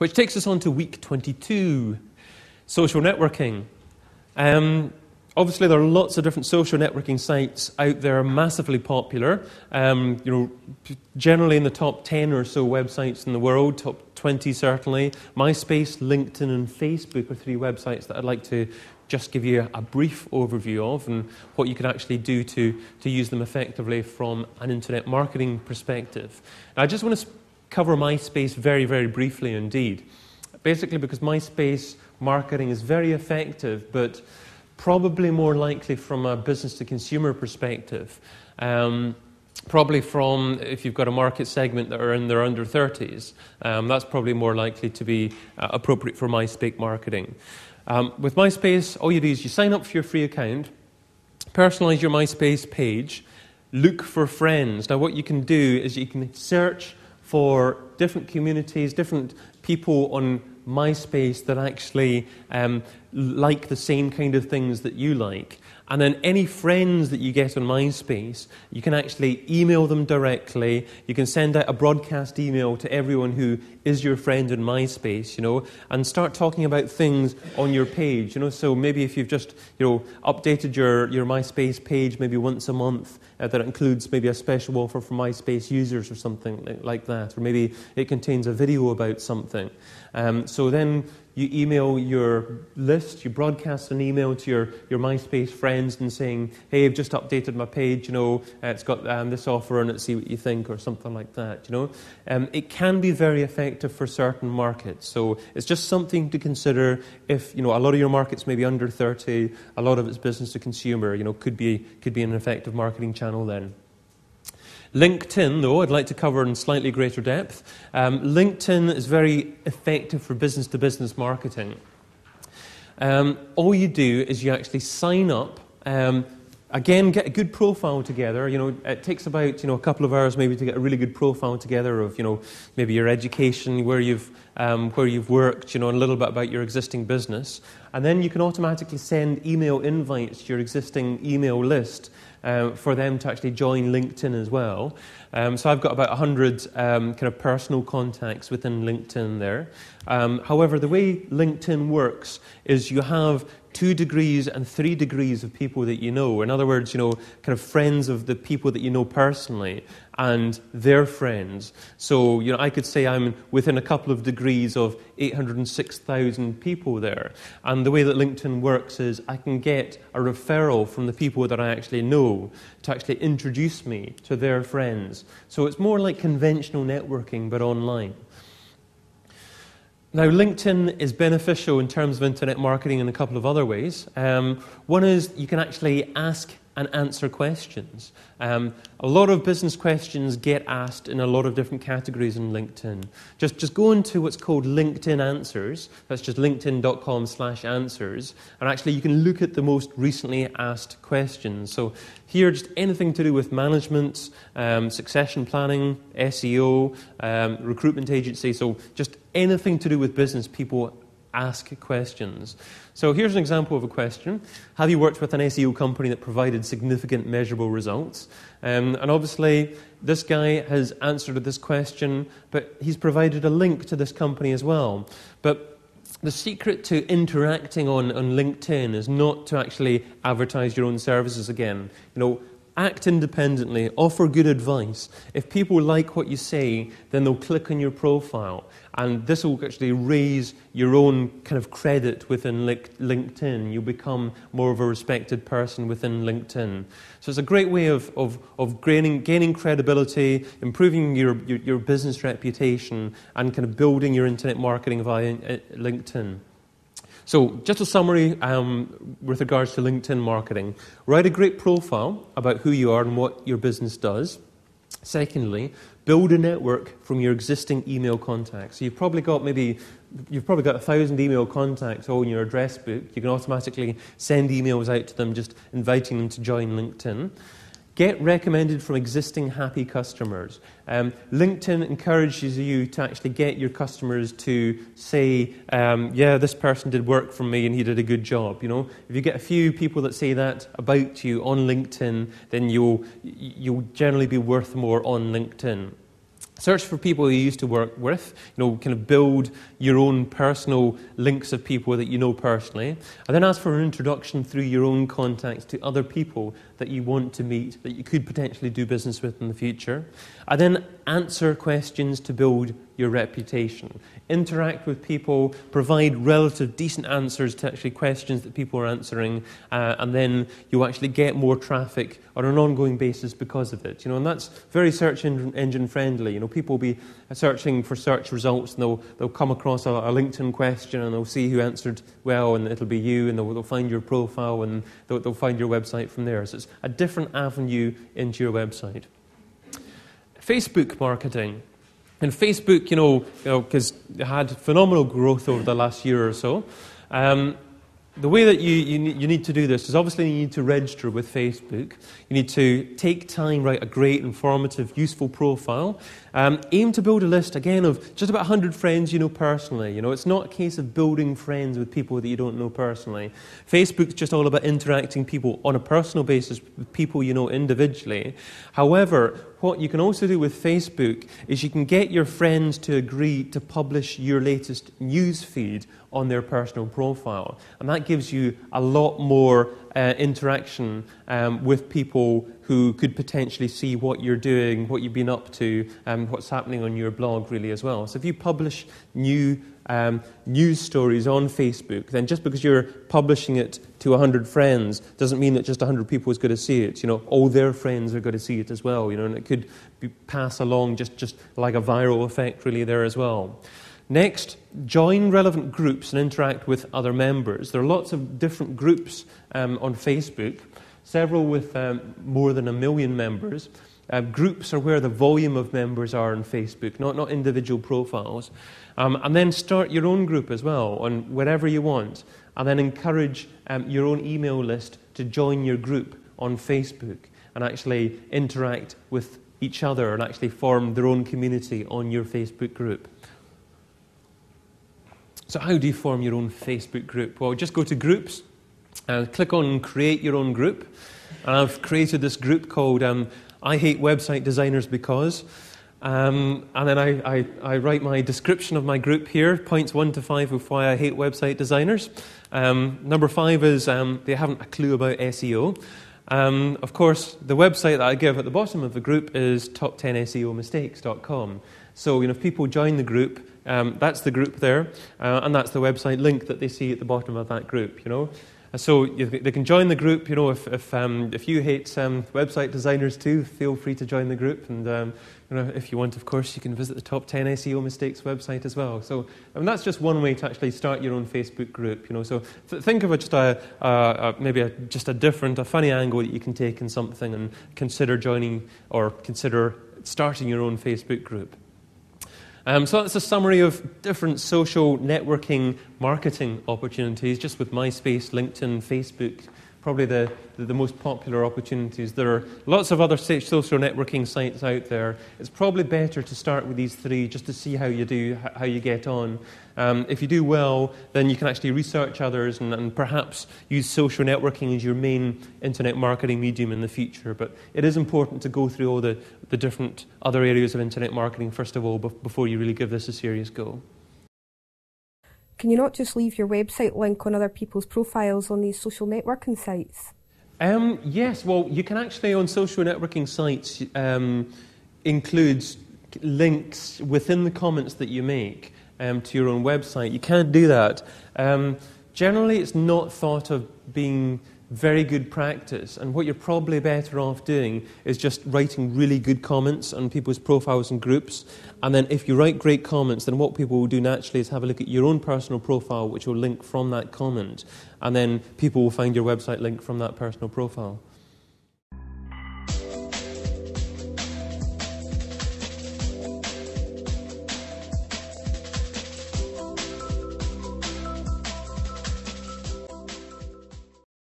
Which takes us on to week 22, social networking. Obviously, there are lots of different social networking sites out there, massively popular. Generally in the top 10 or so websites in the world, top 20 certainly. MySpace, LinkedIn, and Facebook are three websites that I'd like to just give you a brief overview of and what you can actually do to use them effectively from an internet marketing perspective. Now, I just want to cover MySpace very, very briefly indeed. Basically because MySpace marketing is very effective, but probably more likely from a business-to-consumer perspective. Probably from, if you've got a market segment that are in their under 30s, that's probably more likely to be appropriate for MySpace marketing. With MySpace, all you do is you sign up for your free account, personalize your MySpace page, look for friends. Now what you can do is you can search for different communities, different people on MySpace that actually like the same kind of things that you like. And then any friends that you get on MySpace, you can actually email them directly. You can send out a broadcast email to everyone who is your friend in MySpace, and start talking about things on your page, So maybe if you've just, updated your MySpace page maybe once a month, that includes maybe a special offer for MySpace users or something like that, or maybe it contains a video about something. So then you email your list, you broadcast an email to your MySpace friends and saying, hey, I've just updated my page, it's got this offer on it, see what you think, or something like that, It can be very effective for certain markets. So it's just something to consider if, a lot of your markets may be under 30, a lot of it's business to consumer, could be an effective marketing channel then. LinkedIn, though, I'd like to cover in slightly greater depth. LinkedIn is very effective for business-to-business marketing. All you do is you actually sign up. Again, get a good profile together. It takes about a couple of hours maybe to get a really good profile together of maybe your education, where you've worked, and a little bit about your existing business, and then you can automatically send email invites to your existing email list for them to actually join LinkedIn as well. So I've got about 100 kind of personal contacts within LinkedIn there. However, the way LinkedIn works is you have 2 degrees and 3 degrees of people that you know. In other words, kind of friends of the people that you know personally and their friends. So, I could say I'm within a couple of degrees of 806,000 people there. And the way that LinkedIn works is I can get a referral from the people that I actually know to actually introduce me to their friends. So it's more like conventional networking, but online. Now, LinkedIn is beneficial in terms of internet marketing in a couple of other ways. One is you can actually ask and answer questions. A lot of business questions get asked in a lot of different categories in LinkedIn. Just go into what's called LinkedIn Answers. That's just linkedin.com/answers. And actually, you can look at the most recently asked questions. So here, just anything to do with management, succession planning, SEO, recruitment agency. So just anything to do with business, people ask questions. So here's an example of a question. Have you worked with an SEO company that provided significant measurable results? And obviously, this guy has answered this question, but he's provided a link to this company as well. But the secret to interacting on LinkedIn is not to actually advertise your own services again. Act independently, offer good advice. If people like what you say, then they'll click on your profile. And this will actually raise your own kind of credit within LinkedIn. You'll become more of a respected person within LinkedIn. So it's a great way of gaining credibility, improving your business reputation, and kind of building your internet marketing via LinkedIn. So just a summary with regards to LinkedIn marketing. Write a great profile about who you are and what your business does. Secondly, build a network from your existing email contacts. So you've probably got 1,000 email contacts all in your address book. You can automatically send emails out to them, just inviting them to join LinkedIn. Get recommended from existing happy customers. LinkedIn encourages you to actually get your customers to say, yeah, this person did work for me and he did a good job. If you get a few people that say that about you on LinkedIn, then you'll generally be worth more on LinkedIn. Search for people you used to work with, kind of build your own personal links of people that you know personally, and then ask for an introduction through your own contacts to other people that you want to meet, that you could potentially do business with in the future, and then answer questions to build your reputation. Interact with people, provide relative decent answers to actually questions that people are answering, and then you'll actually get more traffic on an ongoing basis because of it. And that's very search engine friendly. People will be searching for search results, and they'll come across a LinkedIn question, and they'll see who answered well, and it'll be you, and they'll find your profile, and they'll find your website from there. So it's a different avenue into your website. Facebook marketing. And Facebook, because it had phenomenal growth over the last year or so. The way that you need to do this is obviously you need to register with Facebook. You need to take time, write a great, informative, useful profile. Aim to build a list, again, of just about 100 friends you know personally. It's not a case of building friends with people that you don't know personally. Facebook's just all about interacting people on a personal basis with people you know individually. However, what you can also do with Facebook is you can get your friends to agree to publish your latest news feed on their personal profile. And that gives you a lot more interaction with people who could potentially see what you're doing, what you've been up to, what's happening on your blog really as well. So if you publish new news stories on Facebook, then just because you're publishing it to 100 friends doesn't mean that just 100 people is going to see it. All their friends are going to see it as well. And it could pass along just like a viral effect really there as well. Next, join relevant groups and interact with other members. There are lots of different groups on Facebook, several with more than 1 million members. Groups are where the volume of members are on Facebook, not individual profiles. And then start your own group as well on wherever you want. And then encourage your own email list to join your group on Facebook and actually interact with each other and actually form their own community on your Facebook group. So how do you form your own Facebook group? Well, just go to groups and click on create your own group. And I've created this group called I Hate Website Designers Because. And then I write my description of my group here, points 1 to 5 of why I hate website designers. Number 5 is they haven't a clue about SEO. Of course, the website that I give at the bottom of the group is top10seomistakes.com. So, if people join the group, that's the group there, and that's the website link that they see at the bottom of that group, So they can join the group, if you hate website designers too, feel free to join the group. And, if you want, of course, you can visit the Top 10 SEO Mistakes website as well. So that's just one way to actually start your own Facebook group, So think of it just a funny angle that you can take in something and consider joining or consider starting your own Facebook group. So that's a summary of different social networking marketing opportunities, just with MySpace, LinkedIn, Facebook, probably the most popular opportunities. There are lots of other social networking sites out there. It's probably better to start with these 3 just to see how you do, how you get on. If you do well, then you can actually research others and perhaps use social networking as your main internet marketing medium in the future. But it is important to go through all the different other areas of internet marketing first of all before you really give this a serious go. Can you not just leave your website link on other people's profiles on these social networking sites? Yes, well, you can actually on social networking sites include links within the comments that you make to your own website. You can do that. Generally, it's not thought of being very good practice, and what you're probably better off doing is just writing really good comments on people's profiles and groups, and then if you write great comments, then what people will do naturally is have a look at your own personal profile, which will link from that comment, and then people will find your website link from that personal profile.